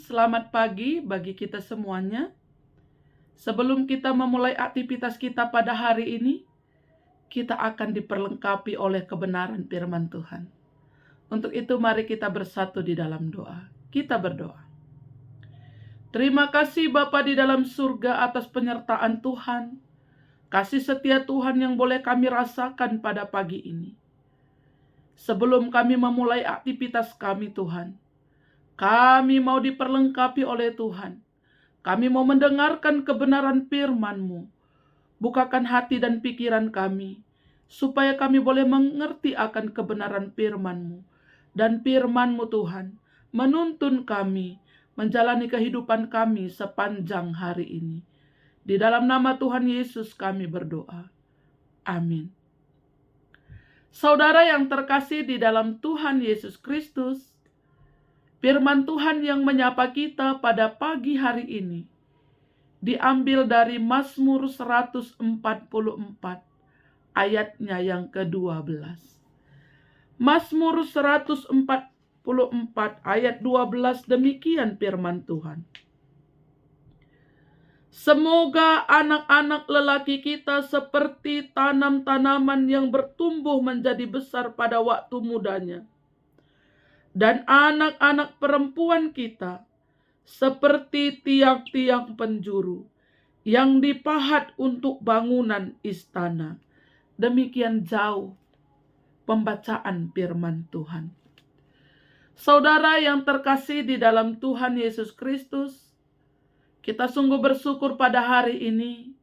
selamat pagi bagi kita semuanya. Sebelum kita memulai aktivitas kita pada hari ini, kita akan diperlengkapi oleh kebenaran firman Tuhan. Untuk itu mari kita bersatu di dalam doa. Kita berdoa. Terima kasih Bapa di dalam surga atas penyertaan Tuhan, kasih setia Tuhan yang boleh kami rasakan pada pagi ini. Sebelum kami memulai aktivitas kami Tuhan, kami mau diperlengkapi oleh Tuhan. Kami mau mendengarkan kebenaran firman-Mu. Bukakan hati dan pikiran kami, supaya kami boleh mengerti akan kebenaran firman-Mu. Dan firman-Mu Tuhan, menuntun kami, menjalani kehidupan kami sepanjang hari ini. Di dalam nama Tuhan Yesus kami berdoa. Amin. Saudara yang terkasih di dalam Tuhan Yesus Kristus, firman Tuhan yang menyapa kita pada pagi hari ini diambil dari Mazmur 144 ayatnya yang ke-12. Mazmur 144 ayat 12 demikian firman Tuhan. Semoga anak-anak lelaki kita seperti tanam-tanaman yang bertumbuh menjadi besar pada waktu mudanya. Dan anak-anak perempuan kita seperti tiang-tiang penjuru yang dipahat untuk bangunan istana. Demikian jauh pembacaan firman Tuhan. Saudara yang terkasih di dalam Tuhan Yesus Kristus, kita sungguh bersyukur pada hari ini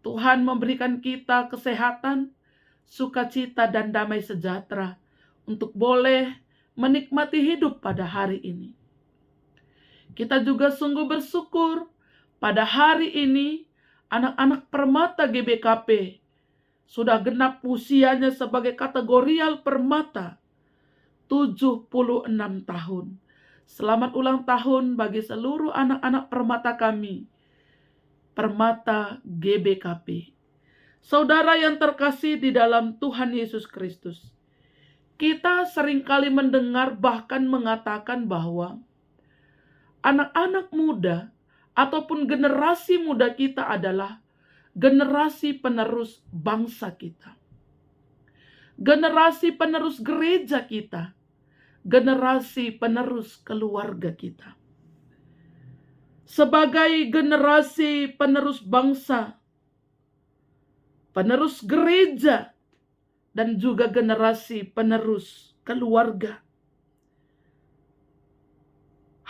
Tuhan memberikan kita kesehatan, sukacita dan damai sejahtera untuk boleh menikmati hidup pada hari ini. Kita juga sungguh bersyukur pada hari ini anak-anak permata GBKP sudah genap usianya sebagai kategorial permata 76 tahun. Selamat ulang tahun bagi seluruh anak-anak permata kami, permata GBKP. Saudara yang terkasih di dalam Tuhan Yesus Kristus, kita seringkali mendengar bahkan mengatakan bahwa anak-anak muda ataupun generasi muda kita adalah generasi penerus bangsa kita. Generasi penerus gereja kita. Generasi penerus keluarga kita. Sebagai generasi penerus bangsa, penerus gereja, dan juga generasi penerus keluarga.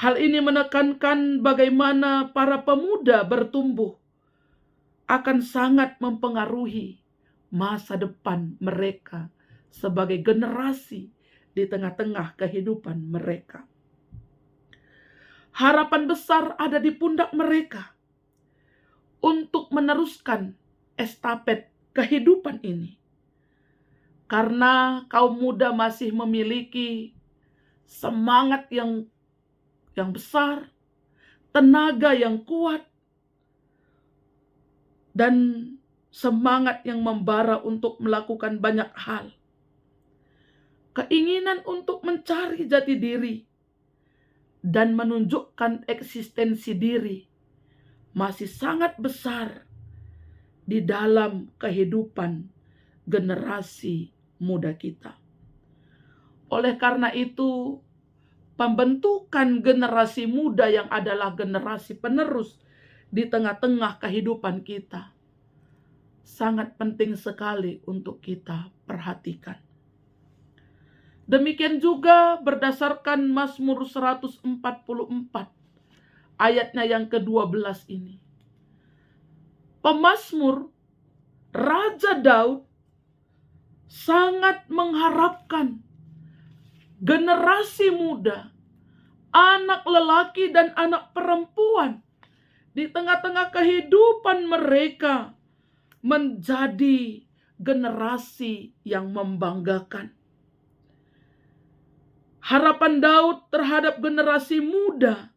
Hal ini menekankan bagaimana para pemuda bertumbuh akan sangat mempengaruhi masa depan mereka sebagai generasi di tengah-tengah kehidupan mereka. Harapan besar ada di pundak mereka untuk meneruskan estafet kehidupan ini. Karena kaum muda masih memiliki semangat yang besar, tenaga yang kuat, dan semangat yang membara untuk melakukan banyak hal. Keinginan untuk mencari jati diri dan menunjukkan eksistensi diri masih sangat besar di dalam kehidupan generasi muda kita. Oleh karena itu, pembentukan generasi muda yang adalah generasi penerus di tengah-tengah kehidupan kita sangat penting sekali untuk kita perhatikan. Demikian juga berdasarkan Mazmur 144 ayatnya yang ke-12 ini. Pemazmur Raja Daud sangat mengharapkan generasi muda, anak lelaki dan anak perempuan di tengah-tengah kehidupan mereka menjadi generasi yang membanggakan. Harapan Daud terhadap generasi muda,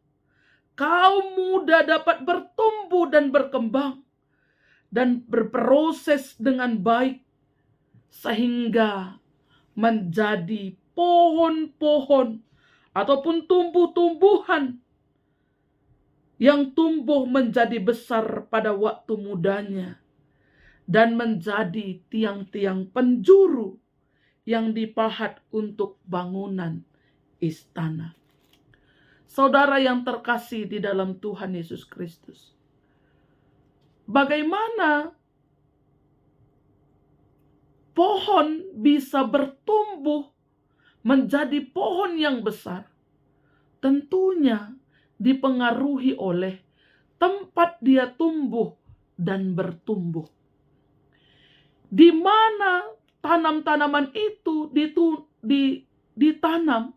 kaum muda dapat bertumbuh dan berkembang dan berproses dengan baik sehingga menjadi pohon-pohon ataupun tumbuh-tumbuhan yang tumbuh menjadi besar pada waktu mudanya dan menjadi tiang-tiang penjuru yang dipahat untuk bangunan istana. Saudara yang terkasih di dalam Tuhan Yesus Kristus, bagaimana pohon bisa bertumbuh menjadi pohon yang besar? Tentunya dipengaruhi oleh tempat dia tumbuh dan bertumbuh. Di mana tanam-tanaman itu ditanam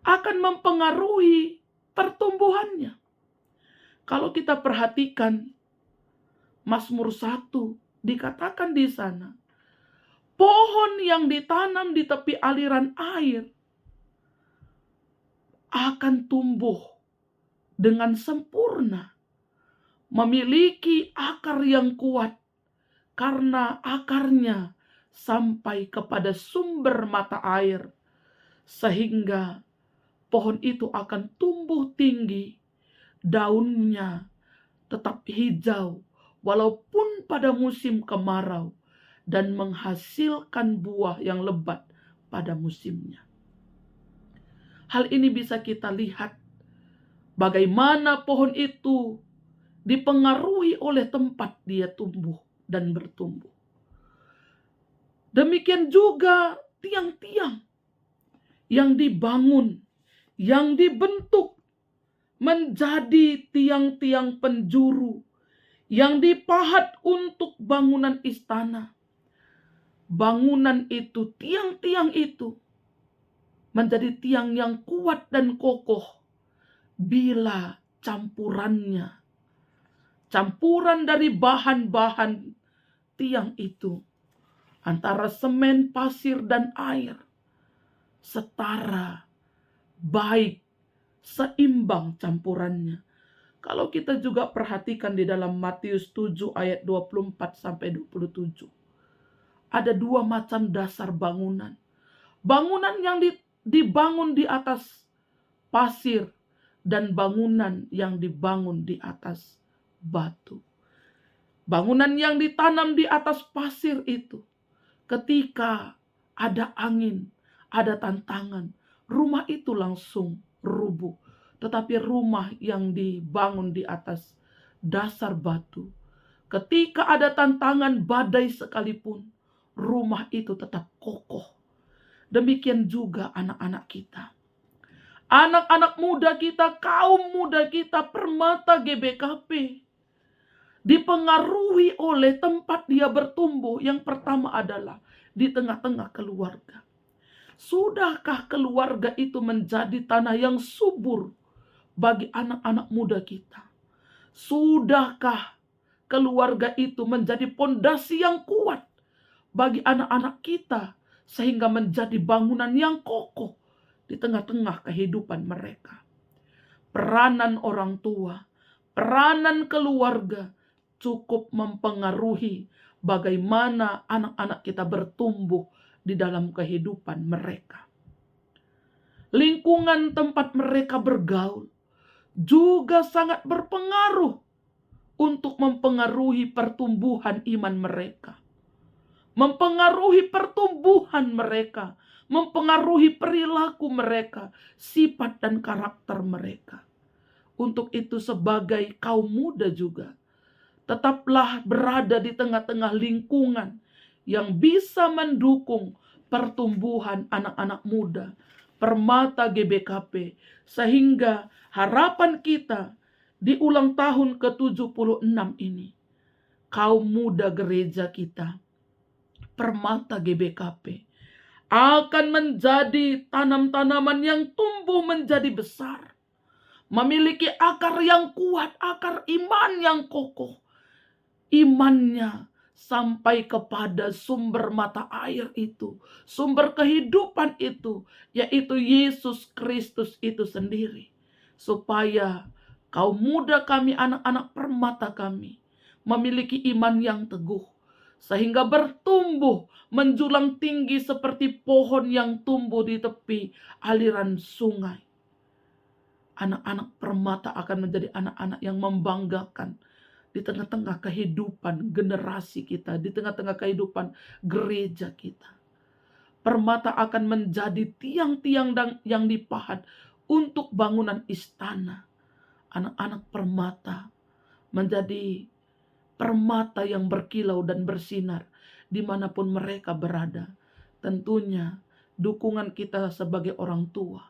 akan mempengaruhi pertumbuhannya. Kalau kita perhatikan Mazmur 1 dikatakan di sana, pohon yang ditanam di tepi aliran air akan tumbuh dengan sempurna, memiliki akar yang kuat karena akarnya sampai kepada sumber mata air, sehingga pohon itu akan tumbuh tinggi, daunnya tetap hijau walaupun pada musim kemarau, dan menghasilkan buah yang lebat pada musimnya. Hal ini bisa kita lihat bagaimana pohon itu dipengaruhi oleh tempat dia tumbuh dan bertumbuh. Demikian juga tiang-tiang yang dibangun, yang dibentuk menjadi tiang-tiang penjuru yang dipahat untuk bangunan istana. Bangunan itu, tiang-tiang itu menjadi tiang yang kuat dan kokoh bila campuran dari bahan-bahan tiang itu antara semen, pasir, dan air setara, baik, seimbang campurannya. Kalau kita juga perhatikan di dalam Matius 7 ayat 24 sampai 27. Ada dua macam dasar bangunan. Bangunan yang dibangun di atas pasir dan bangunan yang dibangun di atas batu. Bangunan yang ditanam di atas pasir itu, ketika ada angin, ada tantangan, rumah itu langsung rubuh. Tetapi rumah yang dibangun di atas dasar batu, ketika ada tantangan badai sekalipun, rumah itu tetap kokoh. Demikian juga anak-anak kita. Anak-anak muda kita, kaum muda kita, Permata GBKP, dipengaruhi oleh tempat dia bertumbuh. Yang pertama adalah di tengah-tengah keluarga. Sudahkah keluarga itu menjadi tanah yang subur bagi anak-anak muda kita? Sudahkah keluarga itu menjadi pondasi yang kuat bagi anak-anak kita, sehingga menjadi bangunan yang kokoh di tengah-tengah kehidupan mereka? Peranan orang tua, peranan keluarga cukup mempengaruhi bagaimana anak-anak kita bertumbuh di dalam kehidupan mereka. Lingkungan tempat mereka bergaul juga sangat berpengaruh untuk mempengaruhi pertumbuhan iman mereka, mempengaruhi pertumbuhan mereka, mempengaruhi perilaku mereka, sifat dan karakter mereka. Untuk itu sebagai kaum muda juga, tetaplah berada di tengah-tengah lingkungan yang bisa mendukung pertumbuhan anak-anak muda, Permata GBKP, sehingga harapan kita di ulang tahun ke-76 ini, kaum muda gereja kita, Permata GBKP, akan menjadi tanam-tanaman yang tumbuh menjadi besar, memiliki akar yang kuat, akar iman yang kokoh. Imannya sampai kepada sumber mata air itu, sumber kehidupan itu, yaitu Yesus Kristus itu sendiri. Supaya kaum muda kami, anak-anak Permata kami, memiliki iman yang teguh, sehingga bertumbuh menjulang tinggi seperti pohon yang tumbuh di tepi aliran sungai. Anak-anak permata akan menjadi anak-anak yang membanggakan di tengah-tengah kehidupan generasi kita, di tengah-tengah kehidupan gereja kita. Permata akan menjadi tiang-tiang yang dipahat untuk bangunan istana. Anak-anak permata menjadi permata yang berkilau dan bersinar dimanapun mereka berada. Tentunya dukungan kita sebagai orang tua.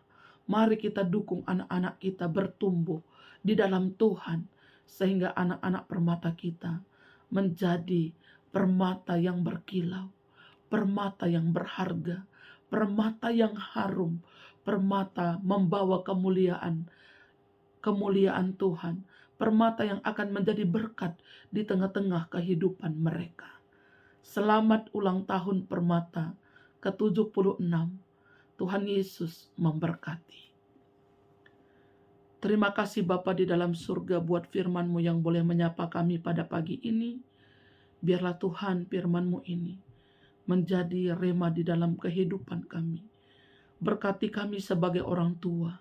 Mari kita dukung anak-anak kita bertumbuh di dalam Tuhan. Sehingga anak-anak permata kita menjadi permata yang berkilau. Permata yang berharga. Permata yang harum. Permata membawa kemuliaan Tuhan. Permata yang akan menjadi berkat di tengah-tengah kehidupan mereka. Selamat ulang tahun permata ke-76. Tuhan Yesus memberkati. Terima kasih Bapa di dalam surga buat firman-Mu yang boleh menyapa kami pada pagi ini. Biarlah Tuhan firman-Mu ini menjadi rema di dalam kehidupan kami. Berkati kami sebagai orang tua,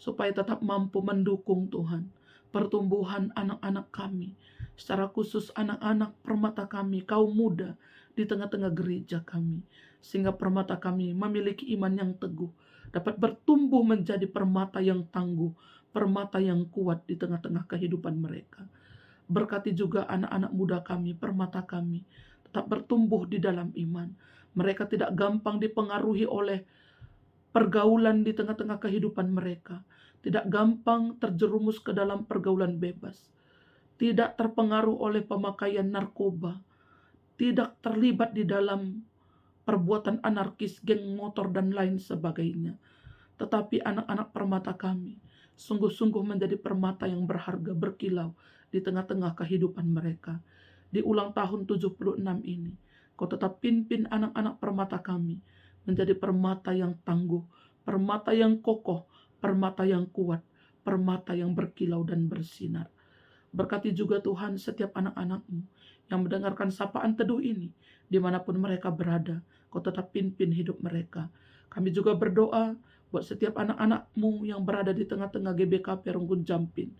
supaya tetap mampu mendukung Tuhan pertumbuhan anak-anak kami, secara khusus anak-anak permata kami, kaum muda di tengah-tengah gereja kami, sehingga permata kami memiliki iman yang teguh, dapat bertumbuh menjadi permata yang tangguh, permata yang kuat di tengah-tengah kehidupan mereka. Berkati juga anak-anak muda kami, permata kami, tetap bertumbuh di dalam iman. Mereka tidak gampang dipengaruhi oleh pergaulan di tengah-tengah kehidupan mereka. Tidak gampang terjerumus ke dalam pergaulan bebas. Tidak terpengaruh oleh pemakaian narkoba. Tidak terlibat di dalam perbuatan anarkis, geng motor, dan lain sebagainya. Tetapi anak-anak permata kami sungguh-sungguh menjadi permata yang berharga, berkilau di tengah-tengah kehidupan mereka. Di ulang tahun 76 ini, Kau tetap pimpin anak-anak permata kami menjadi permata yang tangguh, permata yang kokoh, permata yang kuat, permata yang berkilau dan bersinar. Berkati juga Tuhan setiap anak-anak-Mu yang mendengarkan sapaan teduh ini, dimanapun mereka berada, Kau tetap pimpin hidup mereka. Kami juga berdoa buat setiap anak-anak-Mu yang berada di tengah-tengah GBKP Rungkun Jampin.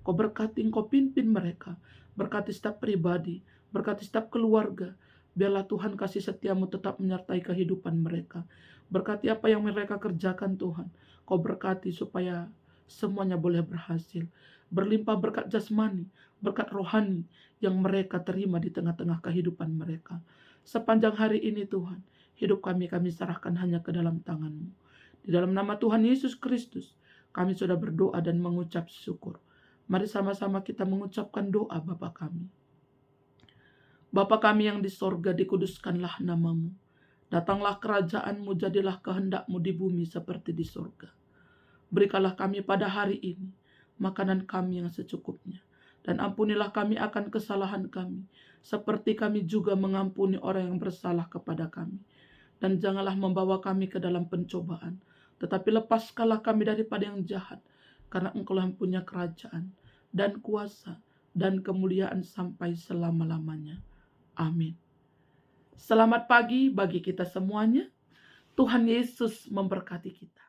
Kau berkati, Kau pimpin mereka. Berkati setiap pribadi, berkati setiap keluarga. Biarlah Tuhan kasih setia-Mu tetap menyertai kehidupan mereka. Berkati apa yang mereka kerjakan Tuhan. Kau berkati supaya semuanya boleh berhasil. Berlimpah berkat jasmani, berkat rohani yang mereka terima di tengah-tengah kehidupan mereka. Sepanjang hari ini Tuhan, hidup kami serahkan hanya ke dalam tangan-Mu. Di dalam nama Tuhan Yesus Kristus, kami sudah berdoa dan mengucap syukur. Mari sama-sama kita mengucapkan doa Bapa kami. Bapa kami yang di sorga, dikuduskanlah nama-Mu. Datanglah kerajaan-Mu, jadilah kehendak-Mu di bumi seperti di sorga. Berikanlah kami pada hari ini makanan kami yang secukupnya. Dan ampunilah kami akan kesalahan kami, seperti kami juga mengampuni orang yang bersalah kepada kami. Dan janganlah membawa kami ke dalam pencobaan, tetapi lepaskanlah kami daripada yang jahat, karena Engkau yang punya kerajaan, dan kuasa, dan kemuliaan sampai selama-lamanya. Amin. Selamat pagi bagi kita semuanya. Tuhan Yesus memberkati kita.